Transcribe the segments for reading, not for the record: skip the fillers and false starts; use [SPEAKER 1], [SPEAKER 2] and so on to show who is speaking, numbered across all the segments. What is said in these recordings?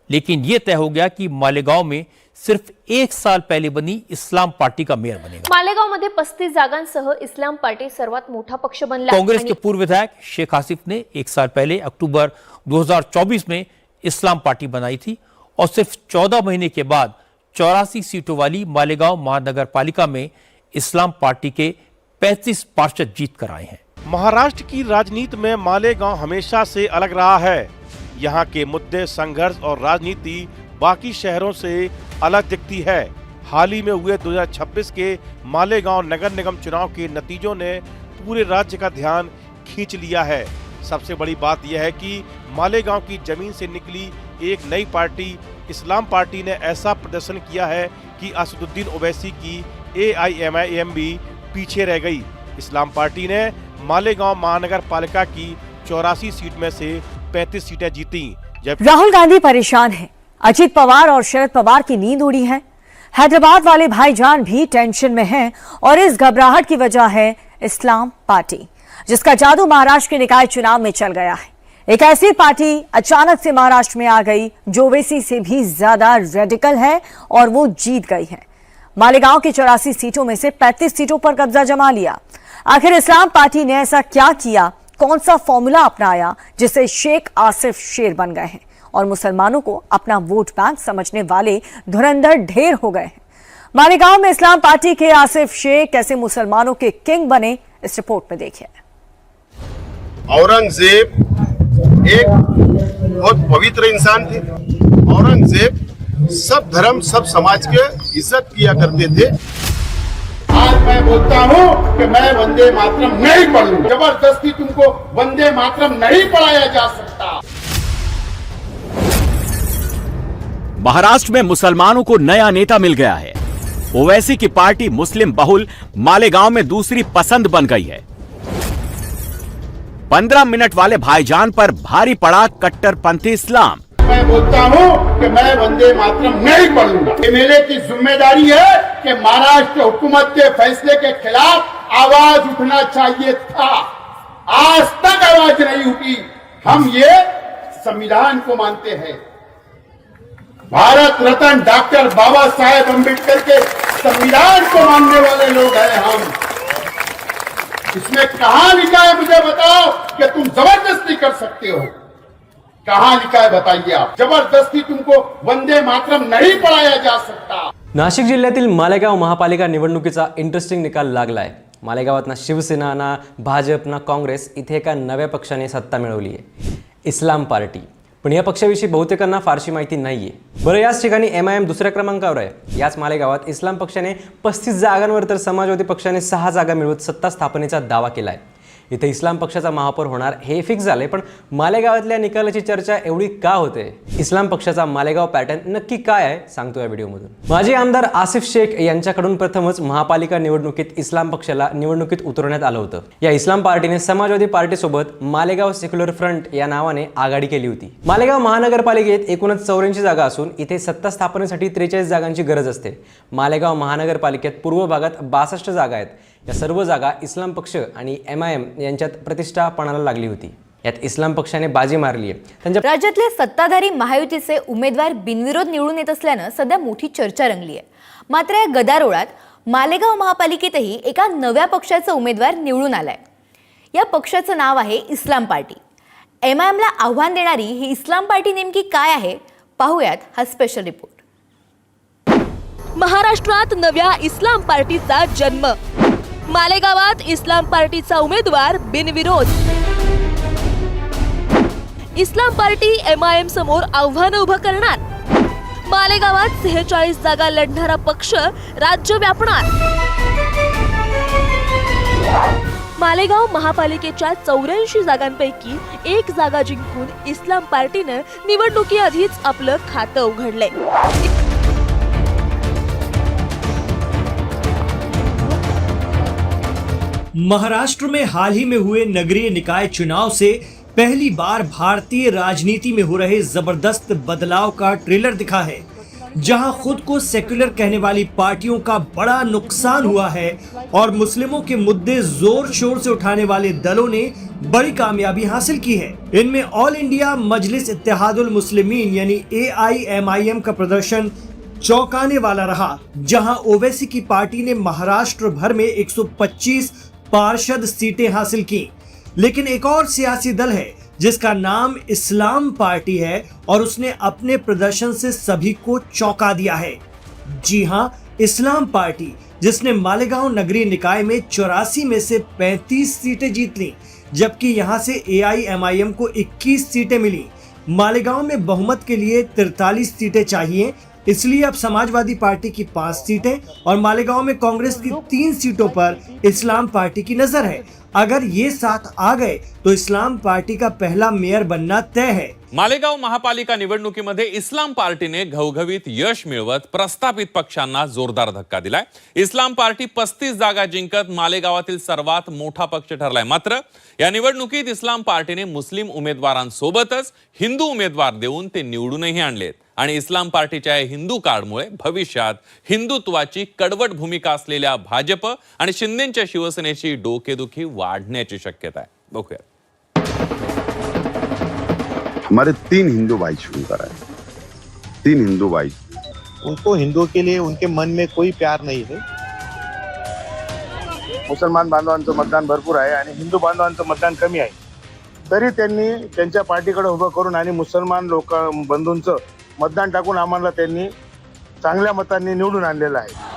[SPEAKER 1] लेकिन यह तय हो गया कि मालेगांव में सिर्फ 1 साल पहले बनी इस्लाम पार्टी का मेयर बनेगा।
[SPEAKER 2] मालेगांव मध्ये 35 जागांसह इस्लाम पार्टी सर्वात मोठा पक्ष बनला।
[SPEAKER 1] कांग्रेस के पूर्व विधायक शेख आसिफ ने 1 साल पहले अक्टूबर 2024 में इस्लाम पार्टी बनाई थी और सिर्फ 14 महीने के बाद 84 सीटों वाली मालेगांव महानगर पालिका में इस्लाम पार्टी के 35 पार्षद जीत कर आए हैं।
[SPEAKER 3] महाराष्ट्र की राजनीति में मालेगांव हमेशा से अलग रहा है। यहाँ के मुद्दे, संघर्ष और राजनीति बाकी शहरों से अलग दिखती है। हाल ही में हुए 2026 के मालेगांव नगर निगम चुनाव के नतीजों ने पूरे राज्य का ध्यान खींच लिया है। सबसे बड़ी बात यह है कि मालेगांव की जमीन से निकली एक नई पार्टी इस्लाम पार्टी ने ऐसा प्रदर्शन किया है कि असदुद्दीन ओवैसी की AIMIM भी पीछे रह गई। इस्लाम पार्टी ने मालेगांव महानगर पालिका की 84 सीट में से 35 सीटें जीती। जब
[SPEAKER 4] राहुल गांधी परेशान हैं, अजित पवार और शरद पवार की नींद उड़ी है। हैदराबाद वाले भाईजान भी टेंशन में हैं और इस घबराहट की वजह है इस्लाम पार्टी, जिसका जादू महाराष्ट्र के निकाय चुनाव में चल गया है। एक ऐसी पार्टी अचानक से महाराष्ट्र में आ गई जो ओवैसी से भी ज्यादा रेडिकल है और वो जीत गई है। मालेगांव की 84 सीटों में से 35 सीटों पर कब्जा जमा लिया। आखिर इस्लाम पार्टी ने ऐसा क्या किया, कौन सा फॉर्मूला अपनाया जिससे शेख आसिफ शेर बन गए हैं और मुसलमानों को अपना वोट बैंक समझने वाले धुरंधर ढेर हो गए हैं। मालेगांव में इस्लाम पार्टी के आसिफ शेख कैसे मुसलमानों के किंग बने, इस रिपोर्ट में देखिए।
[SPEAKER 5] औरंगजेब एक बहुत पवित्र इंसान थे। औरंगजेब सब धर्म सब समाज के इज्जत किया करते थे।
[SPEAKER 6] आज मैं बोलता हूँ कि मैं वंदे मातरम नहीं पढ़ूंगा। जबरदस्ती तुमको वंदे मातरम नहीं पढ़ाया जा सकता।
[SPEAKER 7] महाराष्ट्र में मुसलमानों को नया नेता मिल गया है। ओवैसी की पार्टी मुस्लिम बहुल मालेगांव में दूसरी पसंद बन गई है। 15 मिनट वाले भाईजान पर भारी पड़ा कट्टरपंथी इस्लाम।
[SPEAKER 6] मैं बोलता हूँ कि मैं वंदे मातरम नहीं पढ़ूंगा। MLA की जिम्मेदारी है कि महाराष्ट्र हुकूमत के फैसले के खिलाफ आवाज उठना चाहिए था। आज तक आवाज नहीं उठी। हम ये संविधान को मानते हैं। भारत रत्न डॉक्टर बाबा साहेब अम्बेडकर के संविधान को मानने वाले लोग हैं हम। इसमें कहां लिखा है मुझे बताओ कि तुम जबरदस्ती कर सकते हो? कहां लिखा है बताइए आप? जबरदस्ती तुमको वंदे मातरम नहीं पढ़ाया जा सकता।
[SPEAKER 8] नाशिक जिल्ह्यातील मालेगाव महापालिका निवडणुकीचा इंटरेस्टिंग निकाल लागलाय। मालेगावात ना शिवसेना, ना भाजप, ना काँग्रेस, इथे एका नव्या पक्षाने सत्ता मिळवली आहे, इस्लाम पार्टी। पण या पक्षाविषयी बहुतेकांना फारशी माहिती नाहीये। बरं, याच ठिकाणी MIM दुसऱ्या क्रमांकावर आहे। याच मालेगावात इस्लाम पक्षाने 35 जागांवर तर समाजवादी पक्षाने 6 जागा मिळवत सत्ता स्थापनेचा दावा केलाय। इथे इस्लाम पक्षाचा महापौर होणार हे फिक्स झाले, पण मालेगावातल्या निकालाची चर्चा एवढी का होते? इस्लाम पक्षाचा मालेगाव पॅटर्न नक्की काय आहे सांगतो या व्हिडिओमधून। माजी आमदार आसिफ शेख यांच्याकडून प्रथमच महापालिका निवडणुकीत इस्लाम पक्षाला निवडणुकीत उतरवण्यात आलं होतं। या इस्लाम पार्टीने समाजवादी पार्टीसोबत मालेगाव सेक्युलर फ्रंट या नावाने आघाडी केली होती। मालेगाव महानगरपालिकेत एकूणच 84 जागा असून इथे सत्ता स्थापनेसाठी 43 जागांची गरज असते। मालेगाव महानगरपालिकेत पूर्व भागात 62 जागा आहेत। या सर्व जागा इस्लाम पक्ष आणि MIM यांच्यात प्रतिष्ठा पणाला लागली होती। यात इस्लाम पक्षाने बाजी मारली आहे। त्यांच्या
[SPEAKER 2] राज्यातले सत्ताधारी महायुतीचे उमेदवार बिनविरोध निवडून येत असल्यानं सध्या मोठी चर्चा रंगली आहे। मात्र या गदारोळात मालेगाव महापालिकेतही एका नव्या पक्षाचा उमेदवार निवडून आलाय। या पक्षाचं नाव आहे इस्लाम पार्टी। MIM ला आव्हान देणारी ही इस्लाम पार्टी नेमकी काय आहे, पाहूयात हा स्पेशल रिपोर्ट।
[SPEAKER 9] महाराष्ट्रात नव्या इस्लाम पार्टीचा जन्म। मालेगावात इस्लाम पार्टीचा उमेदवार बिनविरोध। इस्लाम पार्टी MIM समोर आव्हान उभं करणार। मालेगावात 46 जागा लढणारा पक्ष राज्य व्यापणार। मालेगाव महापालिकेच्या 84 जागांपैकी 1 जागा जिंकून इस्लाम पार्टीने निवडणुकीआधीच आपलं खातं उघडलंय।
[SPEAKER 10] महाराष्ट्र में हाल ही में हुए नगरीय निकाय चुनाव से पहली बार भारतीय राजनीति में हो रहे जबरदस्त बदलाव का ट्रेलर दिखा है, जहां खुद को सेक्युलर कहने वाली पार्टियों का बड़ा नुकसान हुआ है और मुस्लिमों के मुद्दे जोर शोर से उठाने वाले दलों ने बड़ी कामयाबी हासिल की है। इनमें ऑल इंडिया मजलिस इत्तेहादुल मुस्लिमीन यानी AIMIM का प्रदर्शन चौंकाने वाला रहा, जहां ओवैसी की पार्टी ने महाराष्ट्र भर में 125 पार्षद सीटें हासिल की। लेकिन एक और सियासी दल है जिसका नाम इस्लाम पार्टी है और उसने अपने प्रदर्शन से सभी को चौंका दिया है। जी हां, इस्लाम पार्टी जिसने मालेगांव नगरीय निकाय में 84 में से 35 सीटें जीत ली, जबकि यहां से AIMIM को 21 सीटें मिली। मालेगांव में बहुमत के लिए 43 सीटें चाहिए, इसलिए अब समाजवादी पार्टी की 5 सीटें और मालेगांव में कांग्रेस की 3 सीटों पर इस्लाम पार्टी की नजर है। अगर ये साथ आ गए तो इस्लाम पार्टी का पहला मेयर बनना तय है।
[SPEAKER 11] मालेगाव महापालिका निवडणुकीमध्ये इस्लाम पार्टीने घवघवीत यश मिळवत प्रस्थापित पक्षांना जोरदार धक्का दिलाय। इस्लाम पार्टी 35 जागा जिंकत मालेगावातील सर्वात मोठा पक्ष ठरलाय। मात्र या निवडणुकीत इस्लाम पार्टीने मुस्लिम उमेदवारांसोबतच हिंदू उमेदवार देऊन ते निवडूनही आणलेत आणि इस्लाम पार्टीच्या हिंदू कार्डमुळे भविष्यात हिंदुत्वाची कडवट भूमिका असलेल्या भाजप आणि शिंदेच्या शिवसेनेची डोकेदुखी वाढण्याची शक्यता आहे। बघूया।
[SPEAKER 5] हमारे 3 हिंदू भाई चुनकर आए, 3 हिंदू भाई।
[SPEAKER 12] उनको हिंदुओं के लिए उनके मन में कोई प्यार नहीं है।
[SPEAKER 5] मुसलमान बांधवांचं मतदान भरपूर आहे आणि हिंदू बांधवांचं मतदान कमी आहे, तरी त्यांनी त्यांच्या पार्टीकडे उभं करून आणि मुसलमान लोक बंधूंचं मतदान टाकून आम्हाला त्यांनी चांगल्या मतांनी निवडून आणलेलं आहे।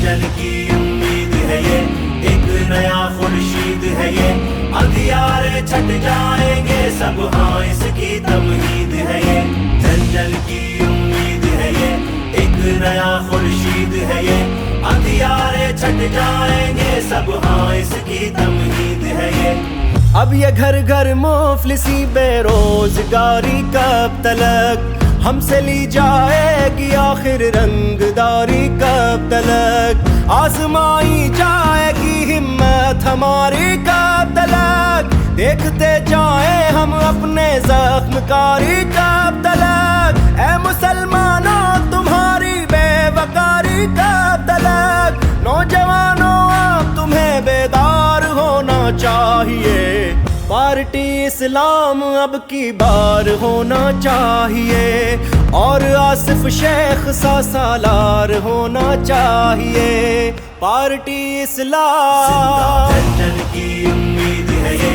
[SPEAKER 13] जन की उम्मीद है ये, एक नया खुर्शीद है ये, अंधियारे छट जाएंगे सब, हाँ इसकी तमहीद है ये। जन की उम्मीद है ये, एक नया खुर्शीद है ये, अंधियारे छट जाएंगे सब, हाँ इसकी तमहीद है ये।
[SPEAKER 14] अब ये घर घर मुफलिसी बेरोजगारी कब तलक हमसे ली जाएगी, आखिर रंगदारी कब तलक आजमाई जाएगी, हिम्मत हमारी कब तलक देखते जाए हम अपने जख्मकारी कब तलक। ऐ मुसलमानों तुम्हारी बेवकारी कब तलक, नौजवानों अब तुम्हें बेदार होना चाहिए, पार्टी इस्लाम अब की बार होना चाहिए, और आसिफ शेख सा सालार होना चाहिए, पार्टी इस्लाम।
[SPEAKER 13] जन की उम्मीद है ये,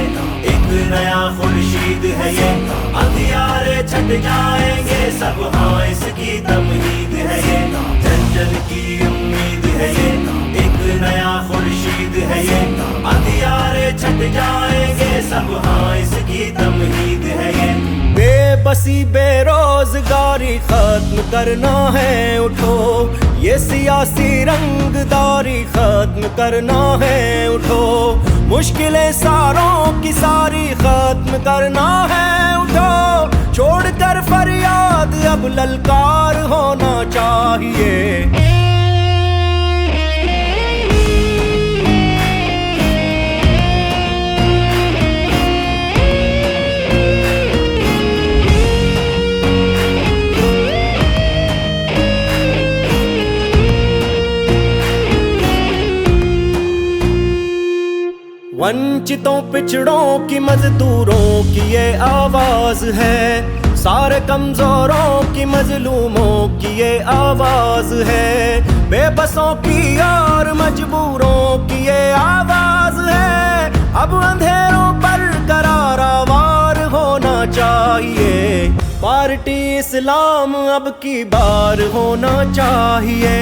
[SPEAKER 13] एक नया खुर्शीद है ये, अंधियारे छट जाएंगे सब, हाँ इसकी तमहीद है ये। जन की उम्मीद है ये, एक नया खुर्शीद है ये, अंधियारे छट जाएंगे सब, हाँ इसकी तमहीद है ये।
[SPEAKER 14] बेबसी बेरोजगारी खत्म करना है, उठो ये सियासी रंगदारी खत्म करना है, उठो मुश्किलें सारों की सारी खत्म करना है, उठो छोड़कर फरियाद अब ललकार होना चाहिए। वंचितों पिछड़ों की मजदूरों की ये आवाज है, सारे कमजोरों की मजलूमों की ये आवाज है, बेबसों की और मजबूरों की ये आवाज है, अब अंधेरों पर करारावार होना चाहिए, पार्टी इस्लाम अब की बार होना चाहिए,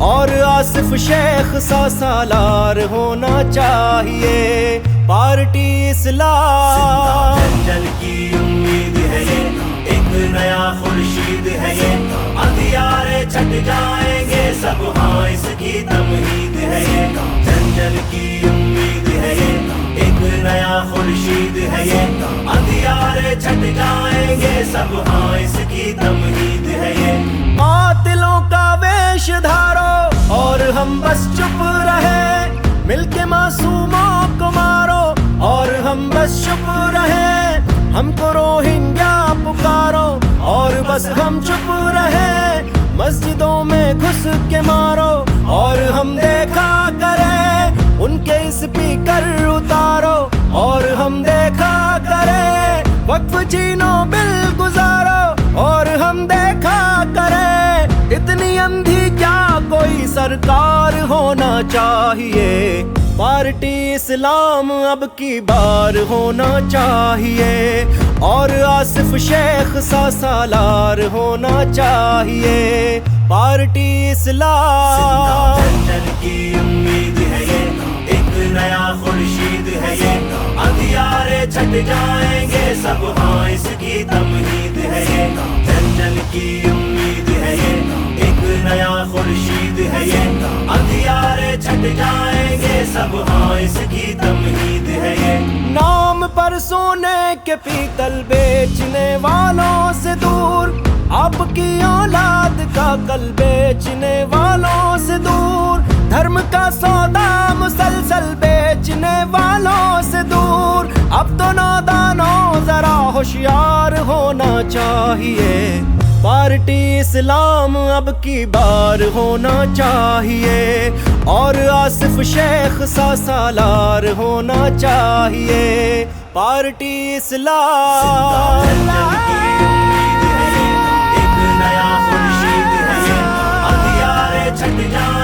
[SPEAKER 14] और आसिफ शेख सा सालार होना चाहिए, पार्टी इस्लाम।
[SPEAKER 13] जन की उम्मीद है ये, एक नया खुर्शीद है ये, अंधियारे छट जाएंगे सब, हाँ इसकी तमहीद है ये। जन की उम्मीद है ये, एक नया खुर्शीद है ये, अंधियारे छट जाएंगे सब, हाँ इसकी तमहीद है ये।
[SPEAKER 14] कातिलों का वेश धारो और हम बस चुप रहे, मिलके मासूमों को मारो और हम बस चुप रहे, हमको रोहिंग्या पास हम चुप रहे, मस्जिदों में घुस के मारो और हम देखा करें, उनके स्पीकर उतारो और हम देखा करें, वक्फ छीनो बिल गुजारो और हम देखा करें, इतनी अंधी क्या कोई सरकार होना चाहिए, पार्टी इस्लाम अब की बार होना चाहिए और आसिफ शेख सा सालार होना चाहिए, पार्टी इस्लाम।
[SPEAKER 13] जन की उम्मीद है ये, एक नया खुर्शीद है ये, अंधियारे छट जाएंगे सब, हाँ इसकी तमहीद है ये, जन की उम्मीद है ये, एक नया खुर्शीद है ये, अंधियारे छट जाएंगे सब, हाँ इसकी तमहीद है ये।
[SPEAKER 14] नाम पर सोने के पीतल बेचने वालों से दूर, आपकी औलाद का कल बेचने वालों से दूर, धर्म का सौदा मुसलसल बेचने वालों से दूर, अब तो नौदानों जरा होशियार होना चाहिए, पार्टी इस्लाम अब की बार होना चाहिए और आसिफ शेख सा सालार होना चाहिए, पार्टी इस्लाम।
[SPEAKER 13] एक नया खुर्शीद है ये, अंधियारे छट जाएंगे